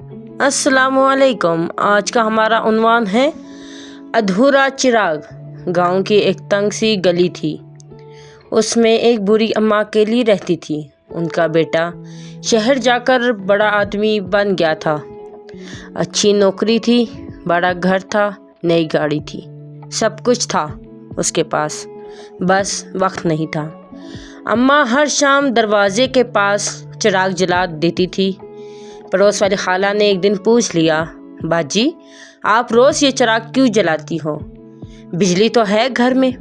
अस्सलामुअलैकुम। आज का हमारा उन्वान है अधूरा चिराग। गांव की एक तंग सी गली थी। उसमें एक बुरी अम्मा अकेली रहती थी। उनका बेटा शहर जाकर बड़ा आदमी बन गया था। अच्छी नौकरी थी, बड़ा घर था, नई गाड़ी थी, सब कुछ था उसके पास, बस वक्त नहीं था। अम्मा हर शाम दरवाजे के पास चिराग जला देती थी। पड़ोस वाली खाला ने एक दिन पूछ लिया, बाजी आप रोज़ ये चिराग क्यों जलाती हो? बिजली तो है घर में।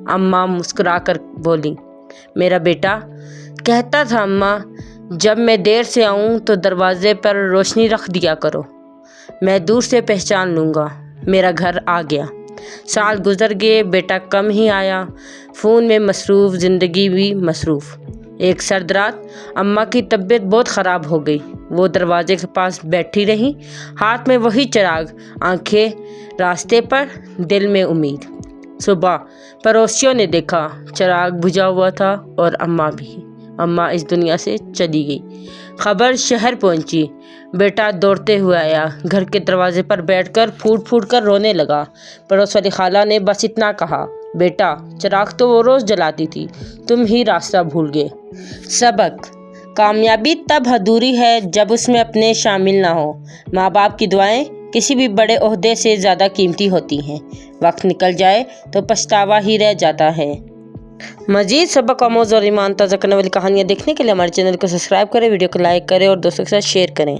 अम्मा मुस्कुराकर बोली, मेरा बेटा कहता था अम्मा, जब मैं देर से आऊँ तो दरवाजे पर रोशनी रख दिया करो, मैं दूर से पहचान लूँगा मेरा घर आ गया। साल गुजर गए, बेटा कम ही आया। फ़ोन में मसरूफ़, ज़िंदगी भी मसरूफ़। एक सर्द रात अम्मा की तबीयत बहुत ख़राब हो गई। वो दरवाजे के पास बैठी रही, हाथ में वही चिराग, आंखें रास्ते पर, दिल में उम्मीद। सुबह पड़ोसियों ने देखा चिराग बुझा हुआ था और अम्मा भी। अम्मा इस दुनिया से चली गई। खबर शहर पहुंची। बेटा दौड़ते हुए आया, घर के दरवाजे पर बैठकर फूट फूट कर रोने लगा। पड़ोस वाली खाला ने बस इतना कहा, बेटा चिराग तो वो रोज़ जलाती थी, तुम ही रास्ता भूल गए। सबक: कामयाबी तब अधूरी है जब उसमें अपने शामिल ना हो। माँ बाप की दुआएं किसी भी बड़े ओहदे से ज़्यादा कीमती होती हैं। वक्त निकल जाए तो पछतावा ही रह जाता है। मज़ीद सबक आमोज़ और ईमान ताज़ा करने वाली कहानियाँ देखने के लिए हमारे चैनल को सब्सक्राइब करें, वीडियो को लाइक करें और दोस्तों के साथ शेयर करें।